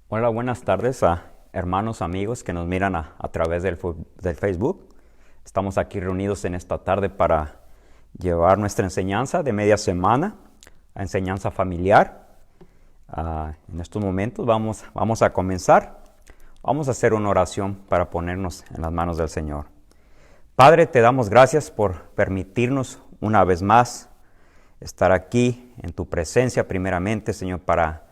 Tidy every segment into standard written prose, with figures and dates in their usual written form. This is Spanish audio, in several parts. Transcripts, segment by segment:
Hola, buenas tardes a hermanos, amigos que nos miran a través del Facebook. Estamos aquí reunidos en esta tarde para llevar nuestra enseñanza de media semana, a enseñanza familiar. En estos momentos vamos a comenzar. Vamos a hacer una oración para ponernos en las manos del Señor. Padre, te damos gracias por permitirnos una vez más estar aquí en tu presencia primeramente, Señor, para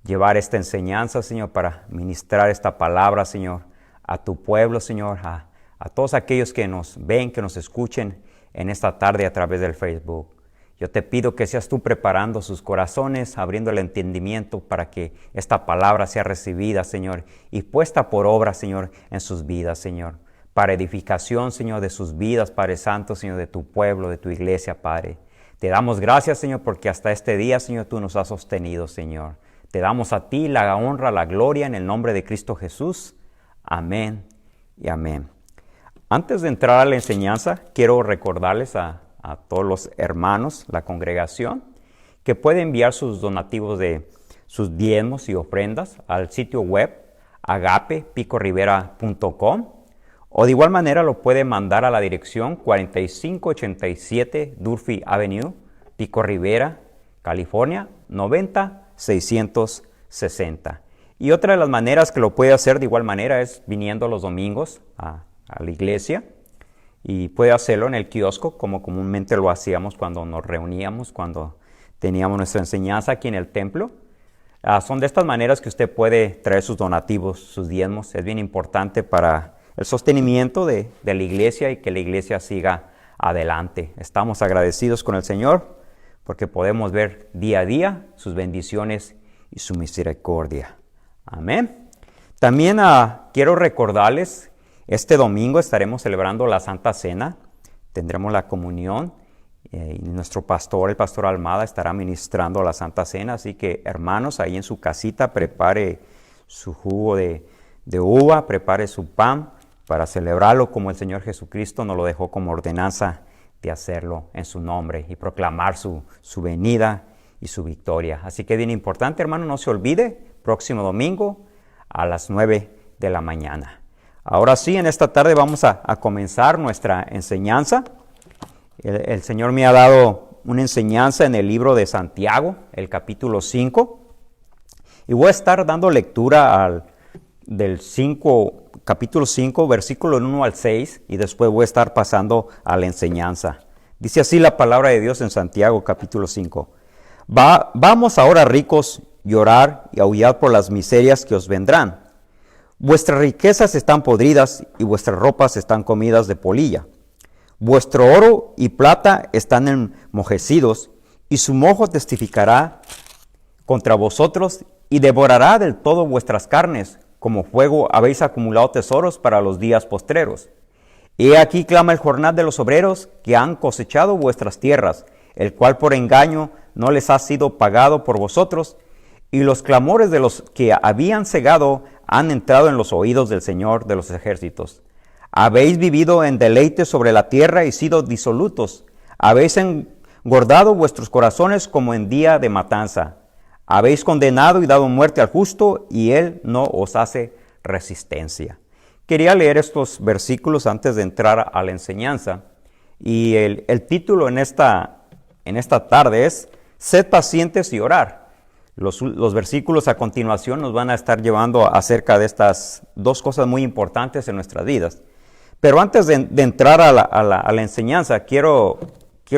llevar esta enseñanza, Señor, para ministrar esta palabra, Señor, a tu pueblo, Señor, a todos aquellos que nos ven, que nos escuchen en esta tarde a través del Facebook. Yo te pido que seas tú preparando sus corazones, abriendo el entendimiento para que esta palabra sea recibida, Señor, y puesta por obra, Señor, en sus vidas, Señor, para edificación, Señor, de sus vidas, Padre Santo, Señor, de tu pueblo, de tu iglesia, Padre. Te damos gracias, Señor, porque hasta este día, Señor, tú nos has sostenido, Señor. Te damos a ti la honra, la gloria en el nombre de Cristo Jesús. Amén y amén. Antes de entrar a la enseñanza, quiero recordarles a todos los hermanos, la congregación, que puede enviar sus donativos de sus diezmos y ofrendas al sitio web agapepicorrivera.com, o de igual manera lo puede mandar a la dirección 4587 Durfee Avenue, Pico Rivera, California, 90660. Y otra de las maneras que lo puede hacer de igual manera es viniendo los domingos a la iglesia, y puede hacerlo en el kiosco como comúnmente lo hacíamos cuando nos reuníamos, cuando teníamos nuestra enseñanza aquí en el templo. Son de estas maneras que usted puede traer sus donativos, sus diezmos. Es bien importante para el sostenimiento de la iglesia y que la iglesia siga adelante. Estamos agradecidos con el Señor porque podemos ver día a día sus bendiciones y su misericordia. Amén. También quiero recordarles, este domingo estaremos celebrando la Santa Cena. Tendremos la comunión y nuestro pastor, el pastor Almada, estará ministrando la Santa Cena. Así que, hermanos, ahí en su casita prepare su jugo de uva, prepare su pan para celebrarlo como el Señor Jesucristo nos lo dejó como ordenanza de hacerlo en su nombre y proclamar su venida y su victoria. Así que bien importante, hermano, no se olvide, próximo domingo a las 9 de la mañana. Ahora sí, en esta tarde vamos a comenzar nuestra enseñanza. El Señor me ha dado una enseñanza en el libro de Santiago, el capítulo 5, y voy a estar dando lectura capítulo 5, versículo 1 al 6, y después voy a estar pasando a la enseñanza. Dice así la palabra de Dios en Santiago, capítulo 5. Vamos ahora, ricos, llorar y aullar por las miserias que os vendrán. Vuestras riquezas están podridas y vuestras ropas están comidas de polilla. Vuestro oro y plata están enmojecidos, y su mojo testificará contra vosotros y devorará del todo vuestras carnes. Como fuego habéis acumulado tesoros para los días postreros. He aquí clama el jornal de los obreros que han cosechado vuestras tierras, el cual por engaño no les ha sido pagado por vosotros, y los clamores de los que habían cegado han entrado en los oídos del Señor de los ejércitos. Habéis vivido en deleite sobre la tierra y sido disolutos. Habéis engordado vuestros corazones como en día de matanza. Habéis condenado y dado muerte al justo, y él no os hace resistencia. Quería leer estos versículos antes de entrar a la enseñanza. Y el título en esta tarde es Sed pacientes y orar. Los versículos a continuación nos van a estar llevando acerca de estas dos cosas muy importantes en nuestras vidas. Pero antes de entrar a la enseñanza, quiero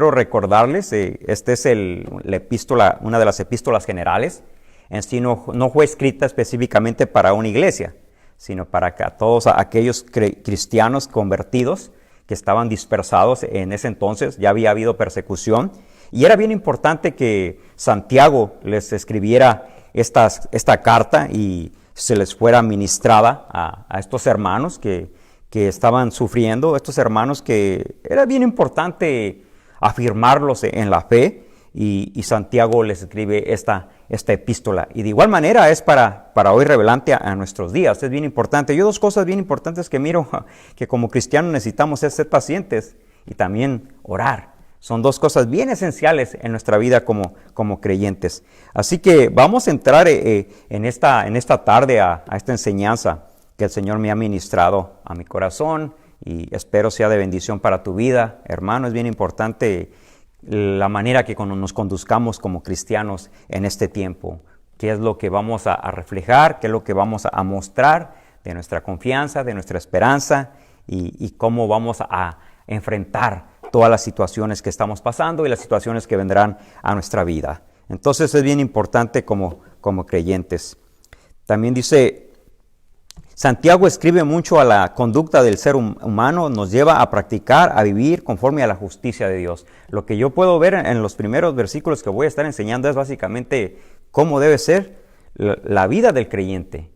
recordarles, esta es la epístola, una de las epístolas generales. En sí no fue escrita específicamente para una iglesia, sino para que a todos aquellos cristianos convertidos que estaban dispersados en ese entonces. Ya había habido persecución y era bien importante que Santiago les escribiera esta carta y se les fuera ministrada a estos hermanos que estaban sufriendo, estos hermanos que era bien importante afirmarlos en la fe, y Santiago les escribe esta epístola. Y de igual manera es para hoy relevante a nuestros días, es bien importante. Yo dos cosas bien importantes que miro que como cristianos necesitamos es ser pacientes y también orar. Son dos cosas bien esenciales en nuestra vida como creyentes. Así que vamos a entrar en esta tarde a esta enseñanza que el Señor me ha ministrado a mi corazón y espero sea de bendición para tu vida. Hermano, es bien importante la manera que nos conduzcamos como cristianos en este tiempo. ¿Qué es lo que vamos a reflejar? ¿Qué es lo que vamos a mostrar de nuestra confianza, de nuestra esperanza? Y cómo vamos a enfrentar todas las situaciones que estamos pasando y las situaciones que vendrán a nuestra vida. Entonces es bien importante como creyentes. También dice, Santiago escribe mucho a la conducta del ser humano, nos lleva a practicar, a vivir conforme a la justicia de Dios. Lo que yo puedo ver en los primeros versículos que voy a estar enseñando es básicamente cómo debe ser la vida del creyente,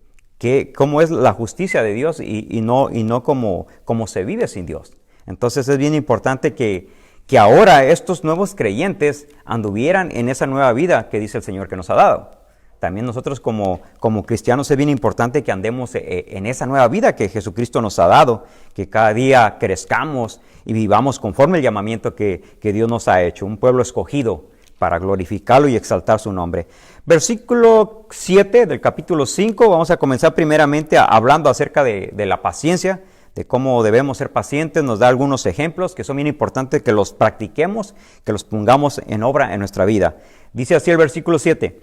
cómo es la justicia de Dios y no cómo se vive sin Dios. Entonces es bien importante que ahora estos nuevos creyentes anduvieran en esa nueva vida que dice el Señor que nos ha dado. También nosotros como cristianos es bien importante que andemos en esa nueva vida que Jesucristo nos ha dado, que cada día crezcamos y vivamos conforme el llamamiento que Dios nos ha hecho, un pueblo escogido para glorificarlo y exaltar su nombre. Versículo 7 del capítulo 5, vamos a comenzar primeramente hablando acerca de la paciencia, de cómo debemos ser pacientes. Nos da algunos ejemplos que son bien importantes que los practiquemos, que los pongamos en obra en nuestra vida. Dice así el versículo 7.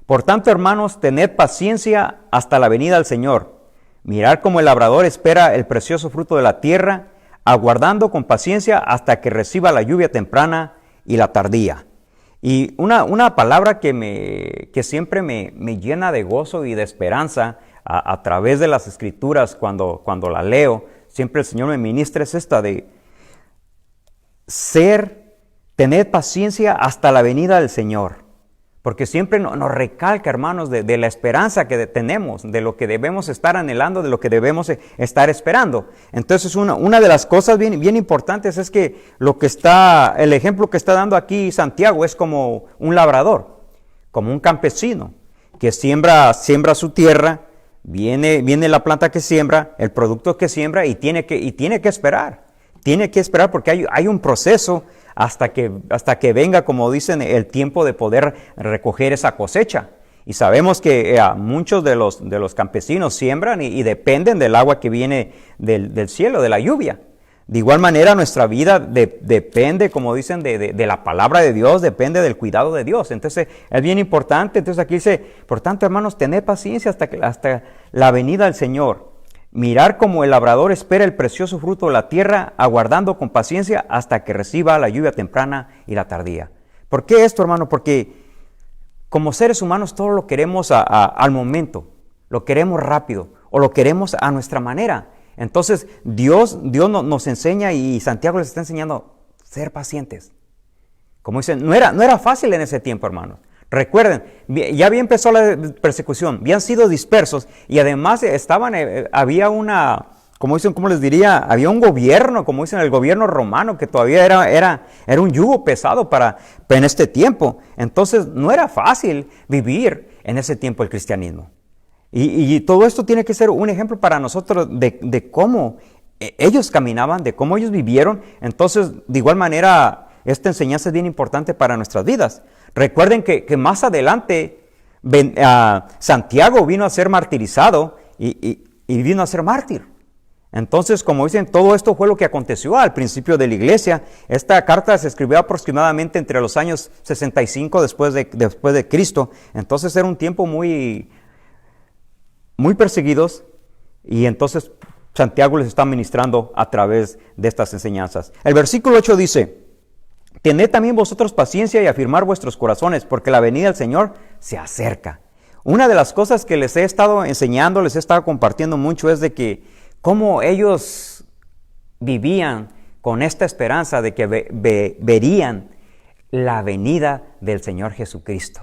Por tanto, hermanos, tened paciencia hasta la venida del Señor. Mirad cómo el labrador espera el precioso fruto de la tierra, aguardando con paciencia hasta que reciba la lluvia temprana y la tardía. Y una palabra que siempre me llena de gozo y de esperanza a través de las Escrituras cuando la leo, siempre el Señor me ministra, es esta de tener paciencia hasta la venida del Señor. Porque siempre nos recalca, hermanos, de la esperanza que tenemos, de lo que debemos estar anhelando, de lo que debemos estar esperando. Entonces, una de las cosas bien importantes es que el ejemplo que está dando aquí Santiago es como un labrador, como un campesino que siembra su tierra. Viene la planta que siembra, el producto que siembra y tiene que esperar. Tiene que esperar porque hay un proceso hasta que venga, como dicen, el tiempo de poder recoger esa cosecha. Y sabemos que muchos de los campesinos siembran y dependen del agua que viene del cielo, de la lluvia. De igual manera, nuestra vida depende, como dicen, de la palabra de Dios, depende del cuidado de Dios. Entonces, es bien importante. Entonces, aquí dice, por tanto, hermanos, tened paciencia hasta la venida del Señor. Mirar como el labrador espera el precioso fruto de la tierra, aguardando con paciencia hasta que reciba la lluvia temprana y la tardía. ¿Por qué esto, hermano? Porque como seres humanos todo lo queremos al momento, lo queremos rápido o lo queremos a nuestra manera. Entonces Dios nos enseña y Santiago les está enseñando ser pacientes. Como dicen, no era fácil en ese tiempo, hermanos. Recuerden, ya había empezado la persecución, habían sido dispersos y además había había un gobierno, como dicen, el gobierno romano, que todavía era un yugo pesado en este tiempo. Entonces no era fácil vivir en ese tiempo el cristianismo. Y todo esto tiene que ser un ejemplo para nosotros de cómo ellos caminaban, de cómo ellos vivieron. Entonces, de igual manera, esta enseñanza es bien importante para nuestras vidas. Recuerden que más adelante Santiago vino a ser martirizado y vino a ser mártir. Entonces, como dicen, todo esto fue lo que aconteció al principio de la iglesia. Esta carta se escribió aproximadamente entre los años 65 después de Cristo. Entonces era un tiempo muy perseguidos y entonces Santiago les está ministrando a través de estas enseñanzas. El versículo 8 dice, tened también vosotros paciencia y afirmar vuestros corazones, porque la venida del Señor se acerca. Una de las cosas que les he estado enseñando, les he estado compartiendo mucho, es de que cómo ellos vivían con esta esperanza de que verían la venida del Señor Jesucristo.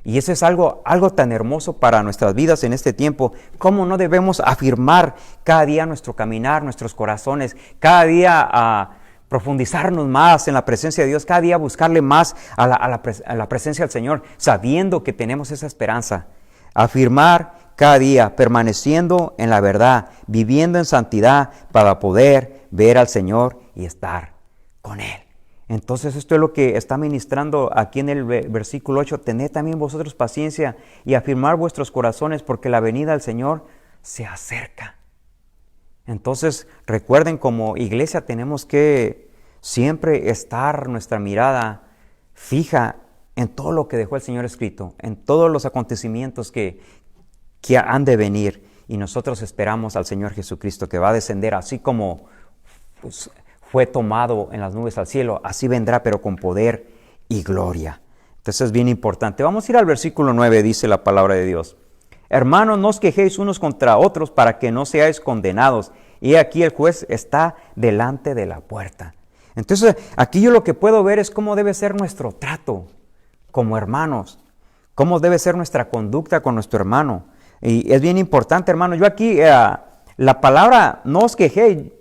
Y eso es algo tan hermoso para nuestras vidas en este tiempo. ¿Cómo no debemos afirmar cada día nuestro caminar, nuestros corazones, cada día profundizarnos más en la presencia de Dios, cada día buscarle más a la presencia del Señor, sabiendo que tenemos esa esperanza? Afirmar cada día, permaneciendo en la verdad, viviendo en santidad para poder ver al Señor y estar con Él. Entonces esto es lo que está ministrando aquí en el versículo 8. Tened también vosotros paciencia y afirmar vuestros corazones, porque la venida del Señor se acerca. Entonces recuerden, como iglesia tenemos que siempre estar nuestra mirada fija en todo lo que dejó el Señor escrito, en todos los acontecimientos que han de venir. Y nosotros esperamos al Señor Jesucristo, que va a descender así como pues, fue tomado en las nubes al cielo, así vendrá, pero con poder y gloria. Entonces es bien importante. Vamos a ir al versículo 9, dice la palabra de Dios. Hermanos, no os quejéis unos contra otros para que no seáis condenados. Y aquí el juez está delante de la puerta. Entonces aquí yo lo que puedo ver es cómo debe ser nuestro trato como hermanos, cómo debe ser nuestra conducta con nuestro hermano. Y es bien importante, hermano. Yo aquí, la palabra no os quejéis,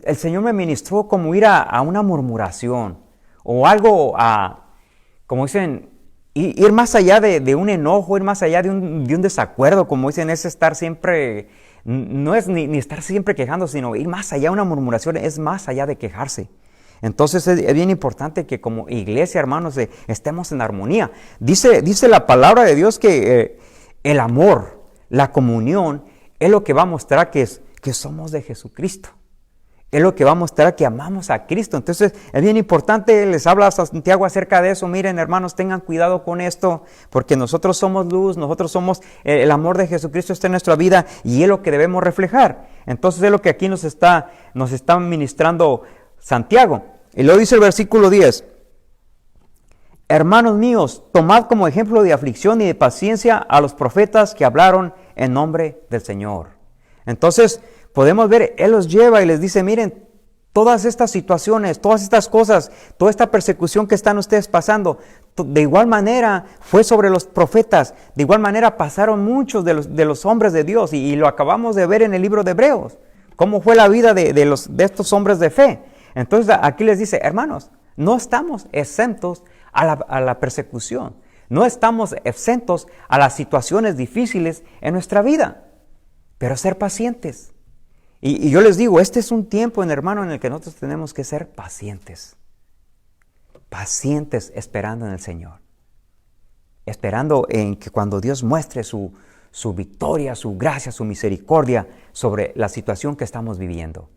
el Señor me ministró como ir a una murmuración o algo, como dicen, ir más allá de un enojo, ir más allá de un desacuerdo, como dicen, es estar siempre, no es ni estar siempre quejando, sino ir más allá. Una murmuración es más allá de quejarse. Entonces es bien importante que como iglesia, hermanos, estemos en armonía. Dice la palabra de Dios que el amor, la comunión, es lo que va a mostrar que somos de Jesucristo. Es lo que va a mostrar que amamos a Cristo. Entonces es bien importante, les habla Santiago acerca de eso. Miren, hermanos, tengan cuidado con esto, porque nosotros somos luz, nosotros somos, el amor de Jesucristo está en nuestra vida y es lo que debemos reflejar. Entonces es lo que aquí nos está ministrando Santiago. Y luego dice el versículo 10. Hermanos míos, tomad como ejemplo de aflicción y de paciencia a los profetas que hablaron en nombre del Señor. Entonces podemos ver, Él los lleva y les dice, miren, todas estas situaciones, todas estas cosas, toda esta persecución que están ustedes pasando, de igual manera fue sobre los profetas, de igual manera pasaron muchos de los hombres de Dios y lo acabamos de ver en el libro de Hebreos, cómo fue la vida de estos hombres de fe. Entonces aquí les dice, hermanos, no estamos exentos a la persecución, no estamos exentos a las situaciones difíciles en nuestra vida, pero ser pacientes. Y yo les digo, este es un tiempo, hermano, en el que nosotros tenemos que ser pacientes. Pacientes esperando en el Señor. Esperando en que cuando Dios muestre su victoria, su gracia, su misericordia sobre la situación que estamos viviendo.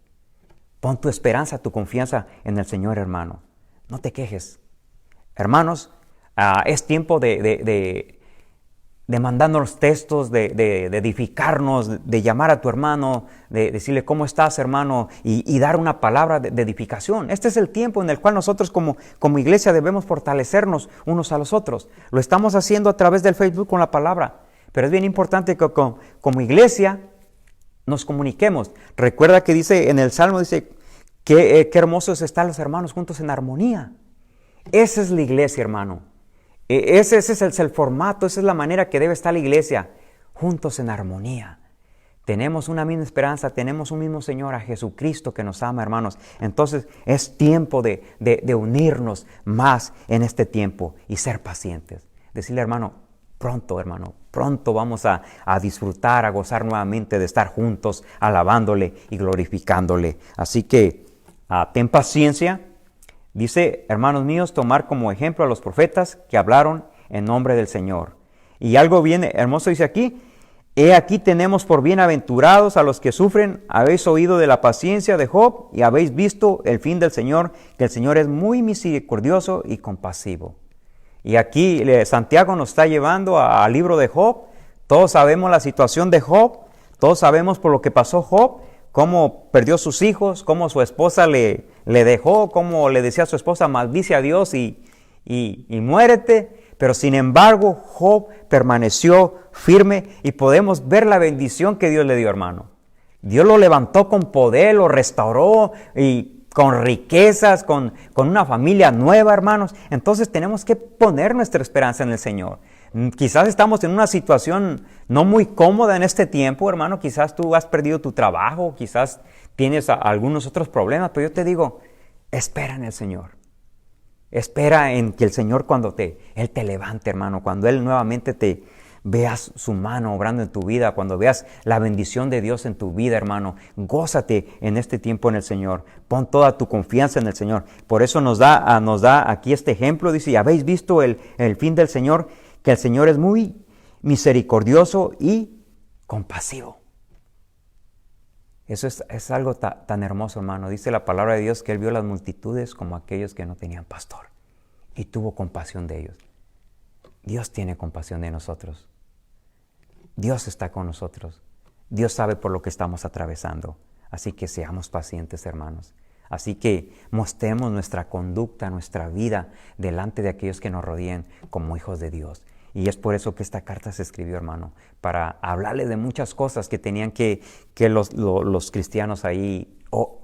Pon tu esperanza, tu confianza en el Señor, hermano. No te quejes. Hermanos, es tiempo de mandarnos textos, de edificarnos, de llamar a tu hermano, de decirle cómo estás, hermano, y dar una palabra de edificación. Este es el tiempo en el cual nosotros como iglesia debemos fortalecernos unos a los otros. Lo estamos haciendo a través del Facebook con la palabra, pero es bien importante que como iglesia nos comuniquemos. Recuerda que dice en el Salmo, dice, qué hermosos están los hermanos juntos en armonía. Esa es la iglesia, hermano. Ese es el formato, esa es la manera que debe estar la iglesia, juntos en armonía. Tenemos una misma esperanza, tenemos un mismo Señor, a Jesucristo que nos ama, hermanos. Entonces es tiempo de unirnos más en este tiempo y ser pacientes. Decirle, hermano, pronto vamos a disfrutar, a gozar nuevamente de estar juntos, alabándole y glorificándole. Así que ten paciencia. Dice, hermanos míos, tomar como ejemplo a los profetas que hablaron en nombre del Señor. Y algo bien hermoso dice aquí, he aquí tenemos por bienaventurados a los que sufren, habéis oído de la paciencia de Job y habéis visto el fin del Señor, que el Señor es muy misericordioso y compasivo. Y aquí Santiago nos está llevando al libro de Job. Todos sabemos la situación de Job, todos sabemos por lo que pasó Job, cómo perdió sus hijos, cómo su esposa le dejó, cómo le decía a su esposa, maldice a Dios y muérete. Pero sin embargo, Job permaneció firme y podemos ver la bendición que Dios le dio, hermano. Dios lo levantó con poder, lo restauró y con riquezas, con una familia nueva, hermanos. Entonces tenemos que poner nuestra esperanza en el Señor. Quizás estamos en una situación no muy cómoda en este tiempo, hermano. Quizás tú has perdido tu trabajo, quizás tienes algunos otros problemas, pero yo te digo, espera en el Señor. Espera en que el Señor cuando Él te levante, hermano, cuando Él nuevamente veas su mano obrando en tu vida, cuando veas la bendición de Dios en tu vida, hermano, gózate en este tiempo en el Señor. Pon toda tu confianza en el Señor. Por eso nos da aquí este ejemplo. Dice, ¿y habéis visto el fin del Señor? Que el Señor es muy misericordioso y compasivo. Eso es algo tan hermoso, hermano. Dice la palabra de Dios que Él vio las multitudes como aquellos que no tenían pastor y tuvo compasión de ellos. Dios tiene compasión de nosotros. Dios está con nosotros. Dios sabe por lo que estamos atravesando. Así que seamos pacientes, hermanos. Así que mostremos nuestra conducta, nuestra vida delante de aquellos que nos rodeen como hijos de Dios. Y es por eso que esta carta se escribió, hermano, para hablarle de muchas cosas que tenían que los cristianos ahí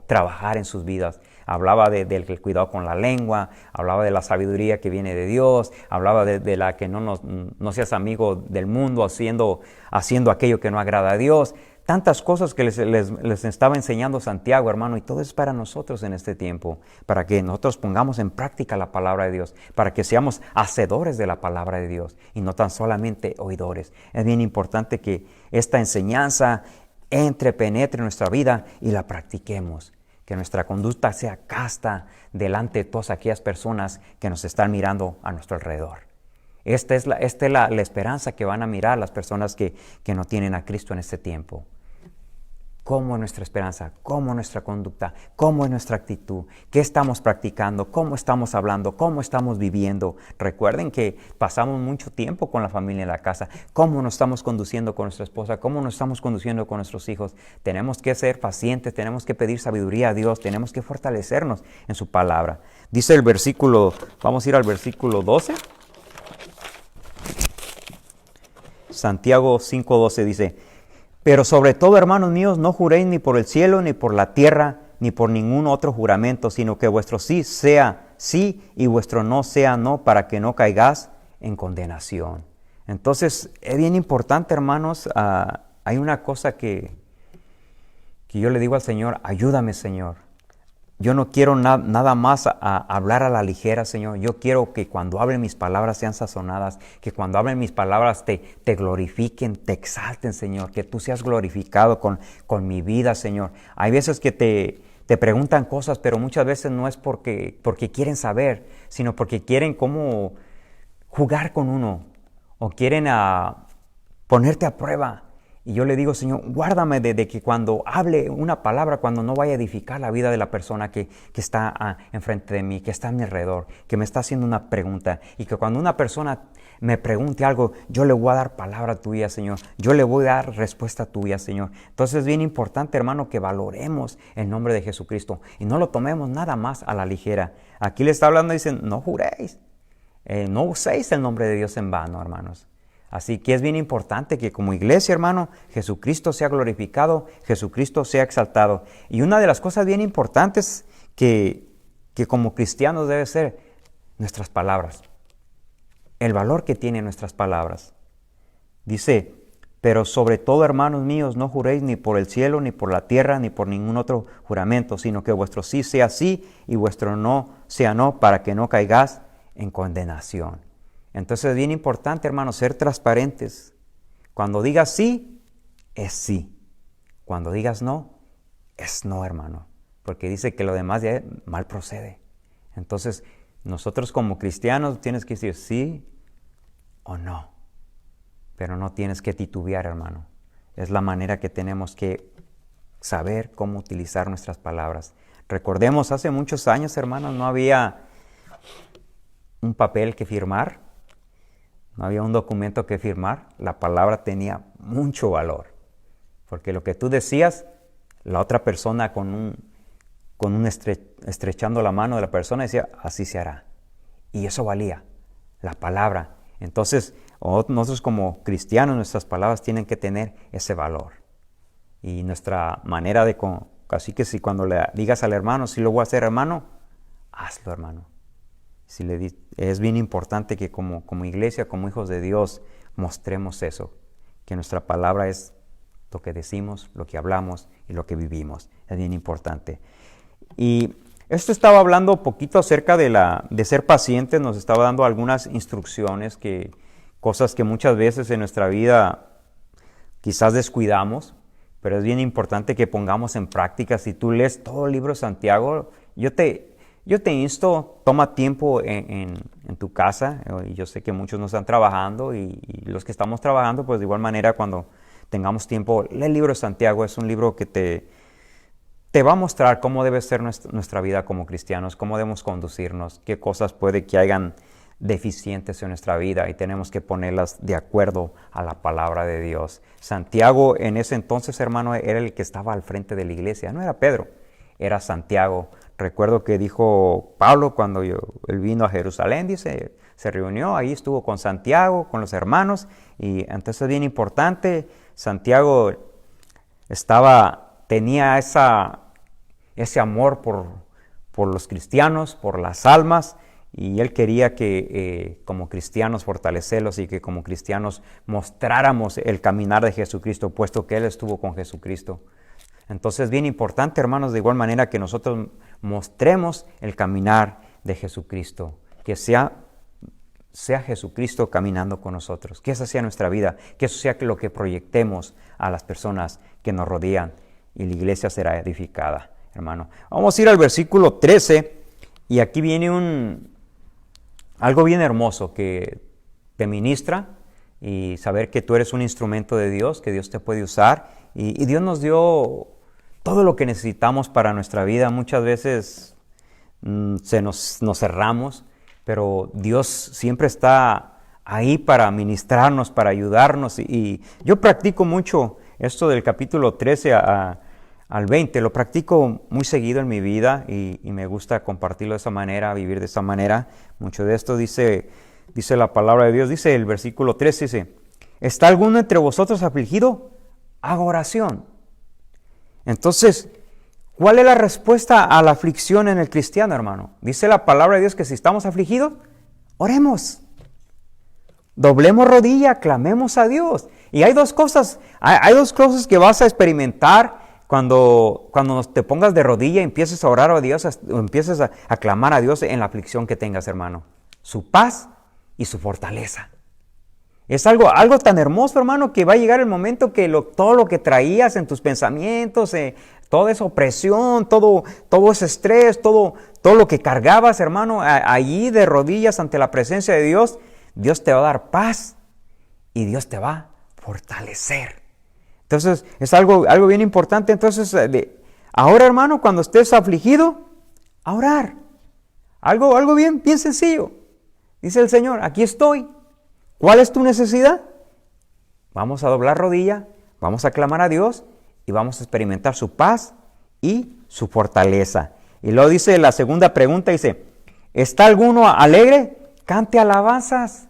trabajar en sus vidas. Hablaba del cuidado con la lengua, hablaba de la sabiduría que viene de Dios, hablaba de la que no seas amigo del mundo haciendo aquello que no agrada a Dios. Tantas cosas que les estaba enseñando Santiago, hermano, y todo es para nosotros en este tiempo, para que nosotros pongamos en práctica la palabra de Dios, para que seamos hacedores de la palabra de Dios y no tan solamente oidores. Es bien importante que esta enseñanza penetre en nuestra vida y la practiquemos, que nuestra conducta sea casta delante de todas aquellas personas que nos están mirando a nuestro alrededor. Esta es la esperanza que van a mirar las personas que no tienen a Cristo en este tiempo. ¿Cómo es nuestra esperanza? ¿Cómo es nuestra conducta? ¿Cómo es nuestra actitud? ¿Qué estamos practicando? ¿Cómo estamos hablando? ¿Cómo estamos viviendo? Recuerden que pasamos mucho tiempo con la familia en la casa. ¿Cómo nos estamos conduciendo con nuestra esposa? ¿Cómo nos estamos conduciendo con nuestros hijos? Tenemos que ser pacientes, tenemos que pedir sabiduría a Dios, tenemos que fortalecernos en su palabra. Dice el versículo, vamos a ir al versículo 12. Santiago 5:12 dice, pero sobre todo, hermanos míos, no juréis ni por el cielo, ni por la tierra, ni por ningún otro juramento, sino que vuestro sí sea sí y vuestro no sea no, para que no caigáis en condenación. Entonces, es bien importante, hermanos, hay una cosa que yo le digo al Señor, ayúdame, Señor. Yo no quiero nada más hablar a la ligera, Señor. Yo quiero que cuando hablen mis palabras sean sazonadas, que cuando hablen mis palabras te glorifiquen, te exalten, Señor, que tú seas glorificado con mi vida, Señor. Hay veces que te preguntan cosas, pero muchas veces no es porque quieren saber, sino porque quieren como jugar con uno o quieren ponerte a prueba. Y yo le digo, Señor, guárdame de que cuando hable una palabra, cuando no vaya a edificar la vida de la persona que está enfrente de mí, que está a mi alrededor, que me está haciendo una pregunta. Y que cuando una persona me pregunte algo, yo le voy a dar palabra tuya, Señor. Yo le voy a dar respuesta tuya, Señor. Entonces es bien importante, hermano, que valoremos el nombre de Jesucristo y no lo tomemos nada más a la ligera. Aquí le está hablando, dicen, no juréis, no uséis el nombre de Dios en vano, hermanos. Así que es bien importante que como iglesia, hermano, Jesucristo sea glorificado, Jesucristo sea exaltado. Y una de las cosas bien importantes que como cristianos debe ser nuestras palabras. El valor que tienen nuestras palabras. Dice, pero sobre todo, hermanos míos, no juréis ni por el cielo, ni por la tierra, ni por ningún otro juramento, sino que vuestro sí sea sí y vuestro no sea no, para que no caigáis en condenación. Entonces es bien importante, hermano, ser transparentes. Cuando digas sí, es sí. Cuando digas no, es no, hermano. Porque dice que lo demás ya mal procede. Entonces, nosotros como cristianos tienes que decir sí o no. Pero no tienes que titubear, hermano. Es la manera que tenemos que saber cómo utilizar nuestras palabras. Recordemos, hace muchos años, hermanos, no había un papel que firmar. No había un documento que firmar. La palabra tenía mucho valor. Porque lo que tú decías, la otra persona estrechando la mano de la persona decía, así se hará. Y eso valía, la palabra. Entonces, nosotros como cristianos, nuestras palabras tienen que tener ese valor. Y nuestra manera así que si cuando le digas al hermano, si lo voy a hacer, hermano, hazlo, hermano. Es bien importante que como iglesia, como hijos de Dios, mostremos eso, que nuestra palabra es lo que decimos, lo que hablamos y lo que vivimos. Es bien importante. Y esto estaba hablando un poquito acerca de ser pacientes, nos estaba dando algunas instrucciones que cosas que muchas veces en nuestra vida quizás descuidamos, pero es bien importante que pongamos en práctica. Si tú lees todo el libro de Santiago, yo te insto, toma tiempo en tu casa. Y yo sé que muchos no están trabajando y los que estamos trabajando, pues de igual manera cuando tengamos tiempo, lee el libro de Santiago. Es un libro que te va a mostrar cómo debe ser nuestra vida como cristianos, cómo debemos conducirnos, qué cosas puede que hayan deficientes en nuestra vida y tenemos que ponerlas de acuerdo a la palabra de Dios. Santiago en ese entonces, hermano, era el que estaba al frente de la iglesia. No era Pedro, era Santiago. Recuerdo que dijo Pablo cuando él vino a Jerusalén, dice, se reunió, ahí estuvo con Santiago, con los hermanos, y entonces es bien importante. Santiago tenía ese amor por los cristianos, por las almas, y él quería que como cristianos fortalecerlos y que como cristianos mostráramos el caminar de Jesucristo, puesto que él estuvo con Jesucristo. Entonces es bien importante, hermanos, de igual manera que nosotros mostremos el caminar de Jesucristo, que sea Jesucristo caminando con nosotros, que esa sea nuestra vida, que eso sea lo que proyectemos a las personas que nos rodean y la iglesia será edificada, hermano. Vamos a ir al versículo 13 y aquí viene algo bien hermoso que te ministra y saber que tú eres un instrumento de Dios, que Dios te puede usar y Dios nos dio todo lo que necesitamos para nuestra vida. Muchas veces nos cerramos, pero Dios siempre está ahí para ministrarnos, para ayudarnos. Y yo practico mucho esto del capítulo 13 al 20, lo practico muy seguido en mi vida y me gusta compartirlo de esa manera, vivir de esa manera. Mucho de esto dice la palabra de Dios, dice el versículo 13, dice, ¿está alguno entre vosotros afligido? Haga oración. Entonces, ¿cuál es la respuesta a la aflicción en el cristiano, hermano? Dice la palabra de Dios que si estamos afligidos, oremos. Doblemos rodilla, clamemos a Dios. Y hay dos cosas que vas a experimentar cuando te pongas de rodilla y empieces a orar a Dios, o empieces a clamar a Dios en la aflicción que tengas, hermano. Su paz y su fortaleza. Es algo tan hermoso, hermano, que va a llegar el momento que todo lo que traías en tus pensamientos, toda esa opresión, todo ese estrés, todo lo que cargabas, hermano, allí de rodillas ante la presencia de Dios, Dios te va a dar paz y Dios te va a fortalecer. Entonces, es algo bien importante. Entonces, ahora, hermano, cuando estés afligido, a orar. Algo bien sencillo. Dice el Señor, aquí estoy. ¿Cuál es tu necesidad? Vamos a doblar rodilla, vamos a clamar a Dios y vamos a experimentar su paz y su fortaleza. Y luego dice la segunda pregunta, dice, ¿está alguno alegre? Cante alabanzas.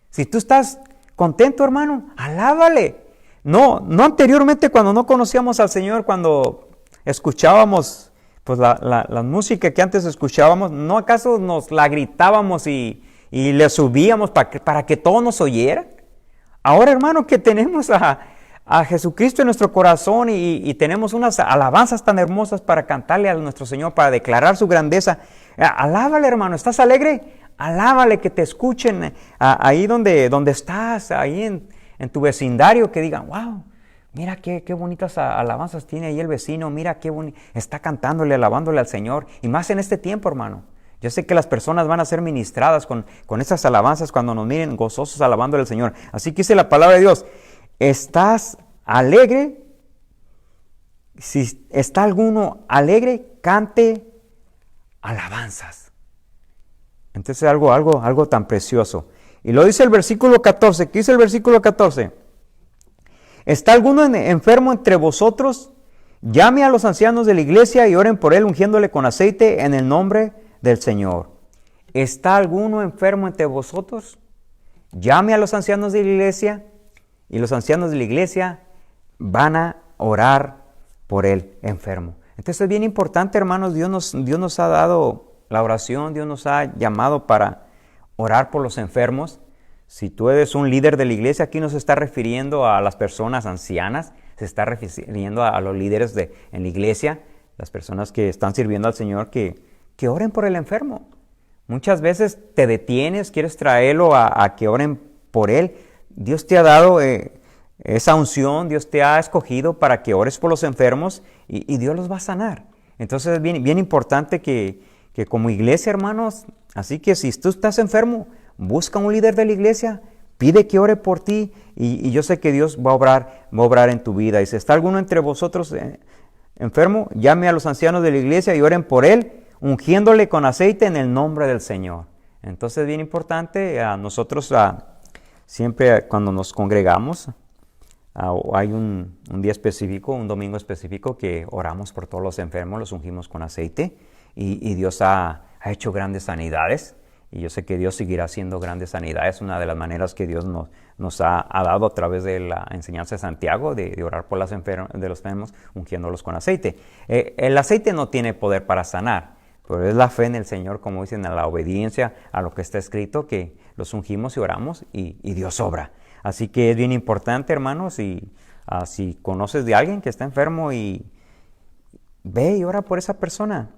Si tú estás contento, hermano, alábale. No anteriormente cuando no conocíamos al Señor, cuando escuchábamos pues la música que antes escuchábamos, ¿no acaso nos la gritábamos y le subíamos para que todo nos oyera? Ahora, hermano, que tenemos a Jesucristo en nuestro corazón y tenemos unas alabanzas tan hermosas para cantarle a nuestro Señor, para declarar su grandeza. Alábale, hermano. ¿Estás alegre? Alábale, que te escuchen ahí donde estás, ahí en tu vecindario, que digan, wow, mira qué bonitas alabanzas tiene ahí el vecino, mira qué bonito, está cantándole, alabándole al Señor. Y más en este tiempo, hermano. Yo sé que las personas van a ser ministradas con esas alabanzas cuando nos miren gozosos alabándole al Señor. Así que dice la palabra de Dios, ¿estás alegre? Si está alguno alegre, cante alabanzas. Entonces algo tan precioso. Y lo dice el versículo 14. ¿Qué dice el versículo 14? ¿Está alguno enfermo entre vosotros? Llame a los ancianos de la iglesia y oren por él ungiéndole con aceite en el nombre del Señor. ¿Está alguno enfermo entre vosotros? Llame a los ancianos de la iglesia y los ancianos de la iglesia van a orar por el enfermo. Entonces es bien importante, hermanos, Dios nos ha dado la oración, Dios nos ha llamado para orar por los enfermos. Si tú eres un líder de la iglesia, aquí no se está refiriendo a las personas ancianas, se está refiriendo a los líderes en la iglesia, las personas que están sirviendo al Señor, que oren por el enfermo. Muchas veces te detienes, quieres traerlo a que oren por él. Dios te ha dado esa unción, Dios te ha escogido para que ores por los enfermos y Dios los va a sanar. Entonces es bien importante que como iglesia, hermanos, así que si tú estás enfermo, busca un líder de la iglesia, pide que ore por ti y yo sé que Dios va a obrar en tu vida. Y si está alguno entre vosotros enfermo, llame a los ancianos de la iglesia y oren por él, ungiéndole con aceite en el nombre del Señor. Entonces es bien importante, nosotros siempre cuando nos congregamos, hay un día específico, un domingo específico que oramos por todos los enfermos, los ungimos con aceite y Dios ha hecho grandes sanidades. Y yo sé que Dios seguirá haciendo grandes sanidades. Una de las maneras que Dios nos ha dado a través de la enseñanza de Santiago, de orar por los enfermos, ungiéndolos con aceite. El aceite no tiene poder para sanar, pero es la fe en el Señor, como dicen, a la obediencia a lo que está escrito, que los ungimos y oramos y Dios obra. Así que es bien importante, hermanos, y si conoces de alguien que está enfermo, y ve y ora por esa persona.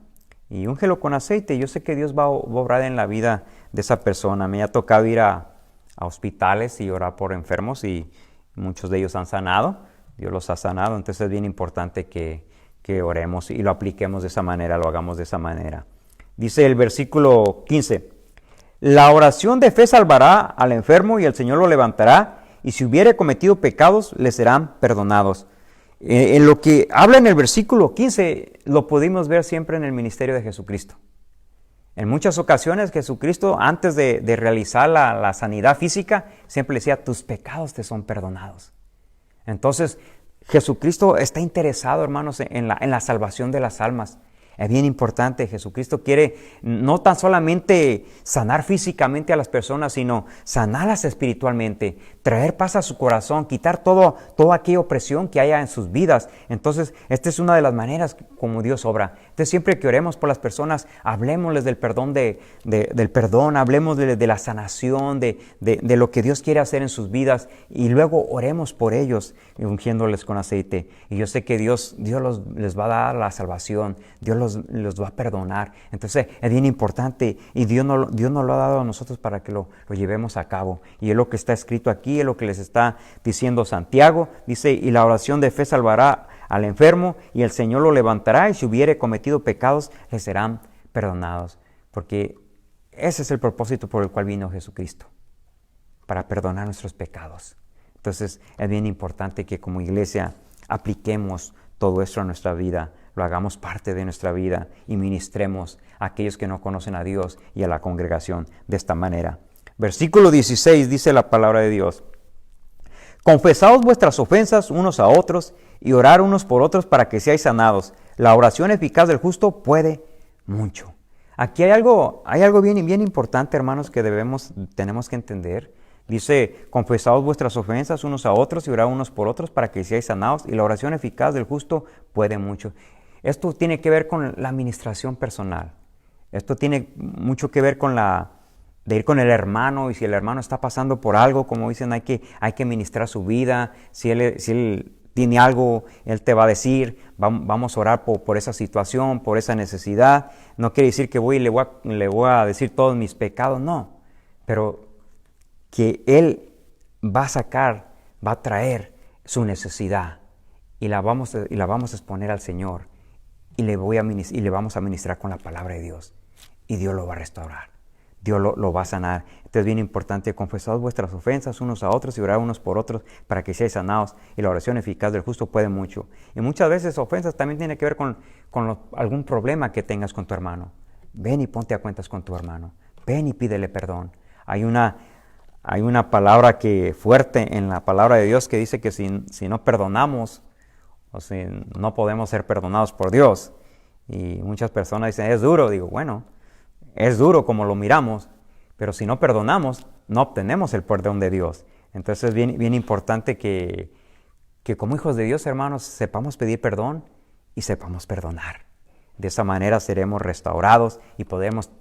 Y úngelo con aceite. Yo sé que Dios va a obrar en la vida de esa persona. Me ha tocado ir a hospitales y orar por enfermos y muchos de ellos han sanado. Dios los ha sanado. Entonces es bien importante que oremos y lo apliquemos de esa manera, lo hagamos de esa manera. Dice el versículo 15. La oración de fe salvará al enfermo y el Señor lo levantará, y si hubiere cometido pecados, le serán perdonados. En lo que habla en el versículo 15, lo pudimos ver siempre en el ministerio de Jesucristo. En muchas ocasiones Jesucristo, antes de realizar la sanidad física, siempre le decía, tus pecados te son perdonados. Entonces, Jesucristo está interesado, hermanos, en la salvación de las almas. Es bien importante, Jesucristo quiere no tan solamente sanar físicamente a las personas, sino sanarlas espiritualmente, traer paz a su corazón, quitar toda aquella opresión que haya en sus vidas. Entonces, esta es una de las maneras como Dios obra. Entonces, siempre que oremos por las personas, hablemosles del perdón, del perdón, hablemos de la sanación, de lo que Dios quiere hacer en sus vidas, y luego oremos por ellos, ungiéndoles con aceite. Y yo sé que Dios les va a dar la salvación, Dios los va a perdonar. Entonces es bien importante, y Dios nos lo ha dado a nosotros para que lo llevemos a cabo. Y es lo que está escrito aquí, es lo que les está diciendo Santiago. Dice, y la oración de fe salvará al enfermo, y el Señor lo levantará, y si hubiere cometido pecados, le serán perdonados. Porque ese es el propósito por el cual vino Jesucristo, para perdonar nuestros pecados. Entonces es bien importante que como iglesia apliquemos todo esto a nuestra vida, lo hagamos parte de nuestra vida y ministremos a aquellos que no conocen a Dios y a la congregación de esta manera. Versículo 16 dice la palabra de Dios. Confesaos vuestras ofensas unos a otros y orar unos por otros para que seáis sanados. La oración eficaz del justo puede mucho. Aquí hay algo bien importante, hermanos, que tenemos que entender. Dice, confesaos vuestras ofensas unos a otros y orad unos por otros para que seáis sanados, y la oración eficaz del justo puede mucho. Esto tiene que ver con la administración personal. Esto tiene mucho que ver de ir con el hermano, y si el hermano está pasando por algo, como dicen, hay que ministrar su vida. Si él tiene algo, él te va a decir, vamos a orar por esa situación, por esa necesidad. No quiere decir que le voy a decir todos mis pecados, no. Pero que él va a traer su necesidad y la vamos a exponer al Señor, y le vamos a ministrar con la palabra de Dios, y Dios lo va a restaurar, Dios lo va a sanar. Entonces es bien importante, confesad vuestras ofensas unos a otros y orad unos por otros para que seáis sanados, y la oración eficaz del justo puede mucho. Y muchas veces ofensas también tiene que ver con algún problema que tengas con tu hermano. Ven y ponte a cuentas con tu hermano, ven y pídele perdón. Hay una palabra fuerte en la palabra de Dios que dice que si no perdonamos, o si no podemos ser perdonados por Dios. Y muchas personas dicen, es duro. Digo, bueno, es duro como lo miramos, pero si no perdonamos, no obtenemos el perdón de Dios. Entonces es bien importante que como hijos de Dios, hermanos, sepamos pedir perdón y sepamos perdonar. De esa manera seremos restaurados y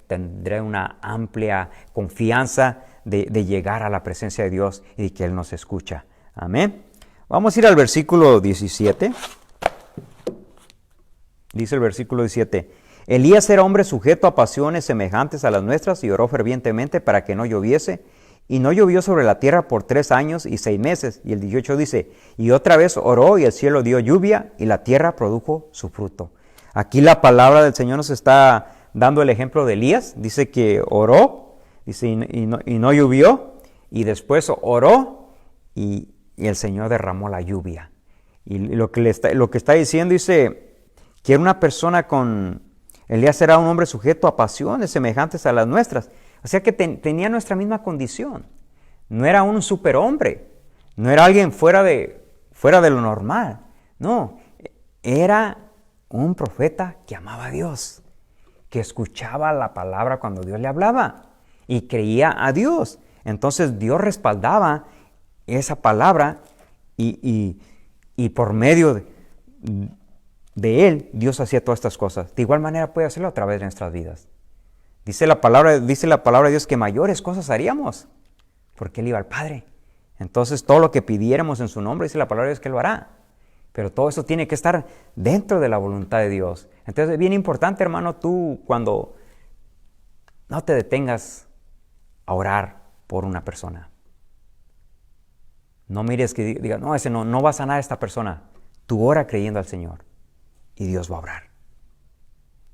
tendré una amplia confianza de llegar a la presencia de Dios y de que Él nos escucha. Amén. Vamos a ir al versículo 17. Dice el versículo 17. Elías era hombre sujeto a pasiones semejantes a las nuestras y oró fervientemente para que no lloviese, y no llovió sobre la tierra por 3 años y 6 meses. Y el 18 dice, y otra vez oró y el cielo dio lluvia y la tierra produjo su fruto. Aquí la palabra del Señor nos está dando el ejemplo de Elías. Dice que oró, dice, y no llovió, y después oró y el Señor derramó la lluvia. Y lo que está diciendo, dice, que era una persona Elías era un hombre sujeto a pasiones semejantes a las nuestras. O sea que tenía nuestra misma condición. No era un superhombre. No era alguien fuera de lo normal. No, era un profeta que amaba a Dios, que escuchaba la palabra cuando Dios le hablaba y creía a Dios. Entonces Dios respaldaba esa palabra y por medio de él, Dios hacía todas estas cosas. De igual manera puede hacerlo a través de nuestras vidas. Dice la palabra de Dios que mayores cosas haríamos, porque Él iba al Padre. Entonces todo lo que pidiéramos en su nombre, dice la palabra de Dios que Él lo hará. Pero todo eso tiene que estar dentro de la voluntad de Dios. Entonces es bien importante, hermano, tú cuando no te detengas a orar por una persona. No mires que diga, no, ese no va a sanar a esta persona. Tú ora creyendo al Señor y Dios va a obrar.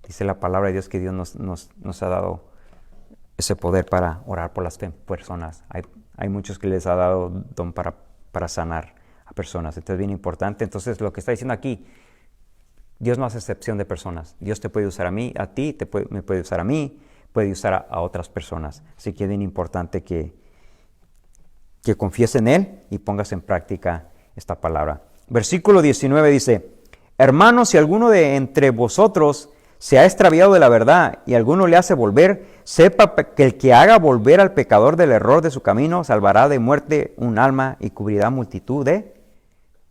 Dice la palabra de Dios que Dios nos ha dado ese poder para orar por las personas. Hay muchos que les ha dado don para sanar a personas. Entonces es bien importante. Entonces lo que está diciendo aquí, Dios no hace excepción de personas. Dios te puede usar a mí, a ti, me puede usar a mí, puede usar a otras personas. Así que es bien importante que confíes en Él y pongas en práctica esta palabra. Versículo 19 dice, hermanos, si alguno de entre vosotros se ha extraviado de la verdad y alguno le hace volver, sepa que el que haga volver al pecador del error de su camino salvará de muerte un alma y cubrirá multitud de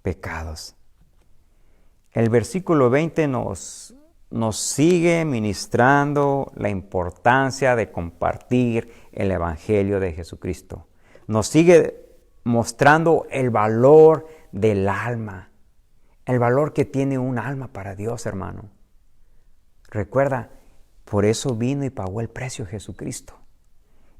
pecados. El versículo 20 nos sigue ministrando la importancia de compartir el evangelio de Jesucristo. Nos sigue mostrando el valor del alma, el valor que tiene un alma para Dios, hermano. Recuerda, por eso vino y pagó el precio Jesucristo.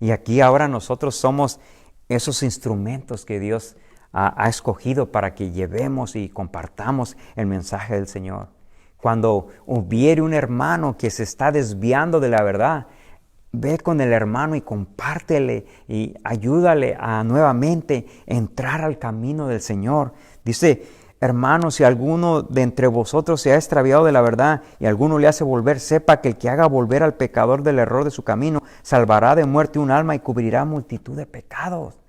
Y aquí ahora nosotros somos esos instrumentos que Dios ha escogido para que llevemos y compartamos el mensaje del Señor. Cuando hubiere un hermano que se está desviando de la verdad, ve con el hermano y compártele y ayúdale a nuevamente entrar al camino del Señor. Dice, hermanos, si alguno de entre vosotros se ha extraviado de la verdad y alguno le hace volver, sepa que el que haga volver al pecador del error de su camino salvará de muerte un alma y cubrirá multitud de pecados.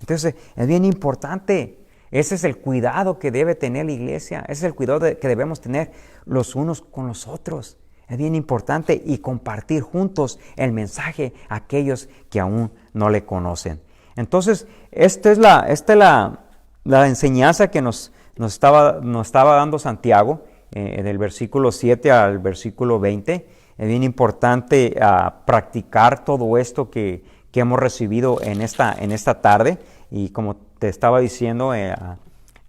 Entonces es bien importante. Ese es el cuidado que debe tener la iglesia. Ese es el cuidado que debemos tener los unos con los otros. Es bien importante y compartir juntos el mensaje a aquellos que aún no le conocen. Entonces, esta es la enseñanza que nos estaba dando Santiago, del versículo 7 al versículo 20. Es bien importante practicar todo esto que hemos recibido en esta tarde. Y como te estaba diciendo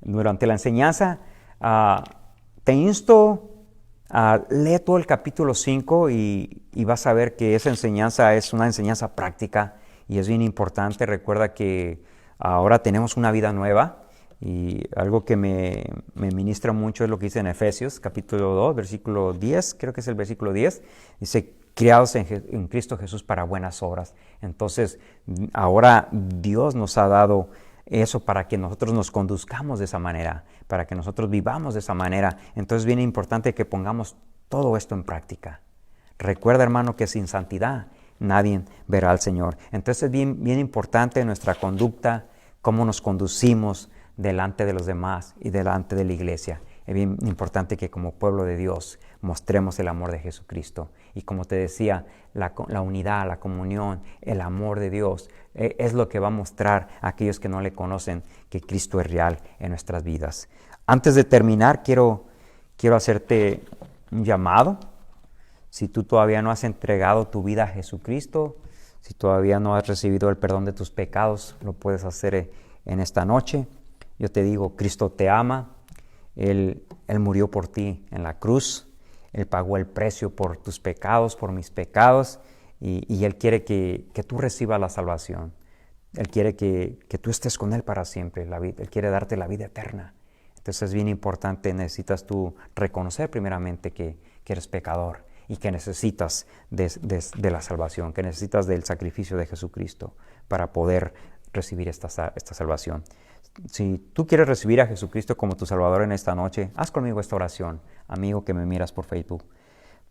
durante la enseñanza, te insto lee todo el capítulo 5 y vas a ver que esa enseñanza es una enseñanza práctica y es bien importante. Recuerda que ahora tenemos una vida nueva y algo que me ministra mucho es lo que dice en Efesios capítulo 2, versículo 10, creo que es el versículo 10, dice, criados en Cristo Jesús para buenas obras. Entonces, ahora Dios nos ha dado eso para que nosotros nos conduzcamos de esa manera, para que nosotros vivamos de esa manera. Entonces es bien importante que pongamos todo esto en práctica. Recuerda, hermano, que sin santidad nadie verá al Señor. Entonces es bien importante nuestra conducta, cómo nos conducimos delante de los demás y delante de la iglesia. Es bien importante que como pueblo de Dios mostremos el amor de Jesucristo. Y como te decía, la unidad, la comunión, el amor de Dios es lo que va a mostrar a aquellos que no le conocen que Cristo es real en nuestras vidas. Antes de terminar, quiero hacerte un llamado. Si tú todavía no has entregado tu vida a Jesucristo, si todavía no has recibido el perdón de tus pecados, lo puedes hacer en esta noche. Yo te digo, Cristo te ama. Él murió por ti en la cruz. Él pagó el precio por tus pecados, por mis pecados, y Él quiere que tú recibas la salvación. Él quiere que tú estés con Él para siempre. Él quiere darte la vida eterna. Entonces es bien importante, necesitas tú reconocer primeramente que eres pecador y que necesitas de la salvación, que necesitas del sacrificio de Jesucristo para poder recibir esta salvación. Si tú quieres recibir a Jesucristo como tu Salvador en esta noche, haz conmigo esta oración, amigo que me miras por Facebook.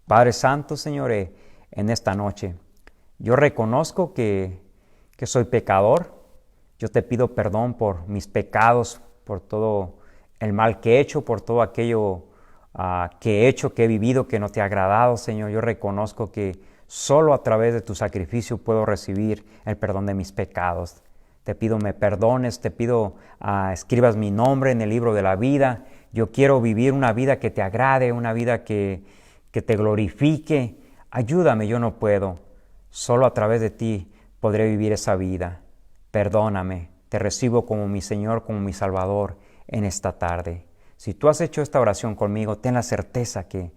Padre Santo, Señor, en esta noche, yo reconozco que soy pecador. Yo te pido perdón por mis pecados, por todo el mal que he hecho, por todo aquello que he hecho, que he vivido, que no te ha agradado, Señor. Yo reconozco que solo a través de tu sacrificio puedo recibir el perdón de mis pecados. Te pido me perdones, te pido escribas mi nombre en el libro de la vida. Yo quiero vivir una vida que te agrade, una vida que te glorifique. Ayúdame, yo no puedo. Solo a través de ti podré vivir esa vida. Perdóname, te recibo como mi Señor, como mi Salvador en esta tarde. Si tú has hecho esta oración conmigo, ten la certeza que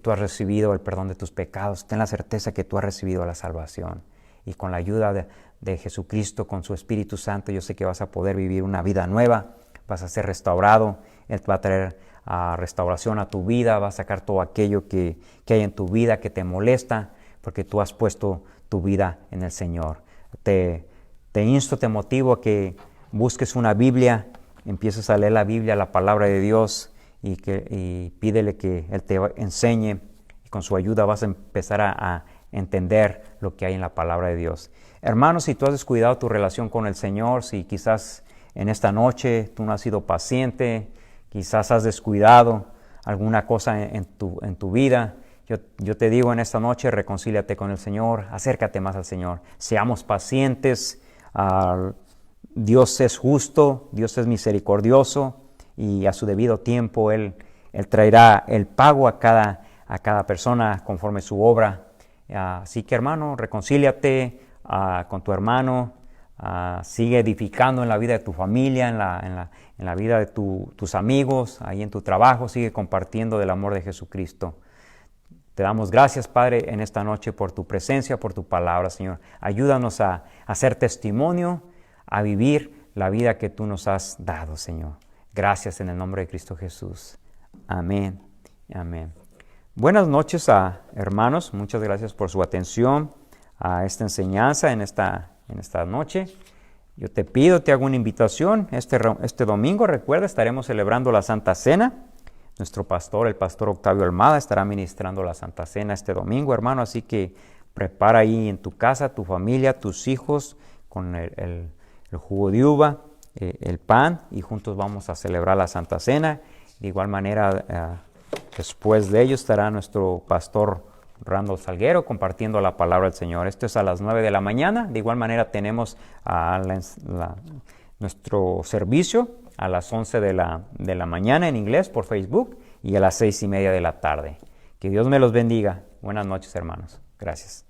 tú has recibido el perdón de tus pecados, ten la certeza que tú has recibido la salvación. Y con la ayuda de Jesucristo, con su Espíritu Santo, yo sé que vas a poder vivir una vida nueva, vas a ser restaurado, Él va a traer restauración a tu vida, va a sacar todo aquello que hay en tu vida que te molesta, porque tú has puesto tu vida en el Señor. Te insto, te motivo a que busques una Biblia, empieces a leer la Biblia, la palabra de Dios, y pídele que Él te enseñe, y con su ayuda vas a empezar a entender lo que hay en la palabra de Dios. Hermanos, si tú has descuidado tu relación con el Señor, si quizás en esta noche tú no has sido paciente, quizás has descuidado alguna cosa en tu vida, yo te digo en esta noche, reconcíliate con el Señor, acércate más al Señor, seamos pacientes. Dios es justo, Dios es misericordioso, y a su debido tiempo Él traerá el pago a cada persona conforme su obra. Así que, hermano, reconcíliate con tu hermano, sigue edificando en la vida de tu familia, en la vida de tus amigos, ahí en tu trabajo, sigue compartiendo del amor de Jesucristo. Te damos gracias, Padre, en esta noche por tu presencia, por tu palabra, Señor. Ayúdanos a hacer testimonio, a vivir la vida que tú nos has dado, Señor. Gracias en el nombre de Cristo Jesús. Amén. Amén. Buenas noches, hermanos. Muchas gracias por su atención a esta enseñanza en esta noche. Yo te hago una invitación. Este domingo, recuerda, estaremos celebrando la Santa Cena. Nuestro pastor, el pastor Octavio Almada, estará ministrando la Santa Cena este domingo, hermano. Así que prepara ahí en tu casa, tu familia, tus hijos, con el jugo de uva, el pan, y juntos vamos a celebrar la Santa Cena. De igual manera, después de ello estará nuestro pastor Randall Salguero compartiendo la palabra del Señor. Esto es a las 9 de la mañana. De igual manera tenemos nuestro servicio a las 11 de la mañana en inglés por Facebook, y a las 6:30 de la tarde. Que Dios me los bendiga. Buenas noches, hermanos. Gracias.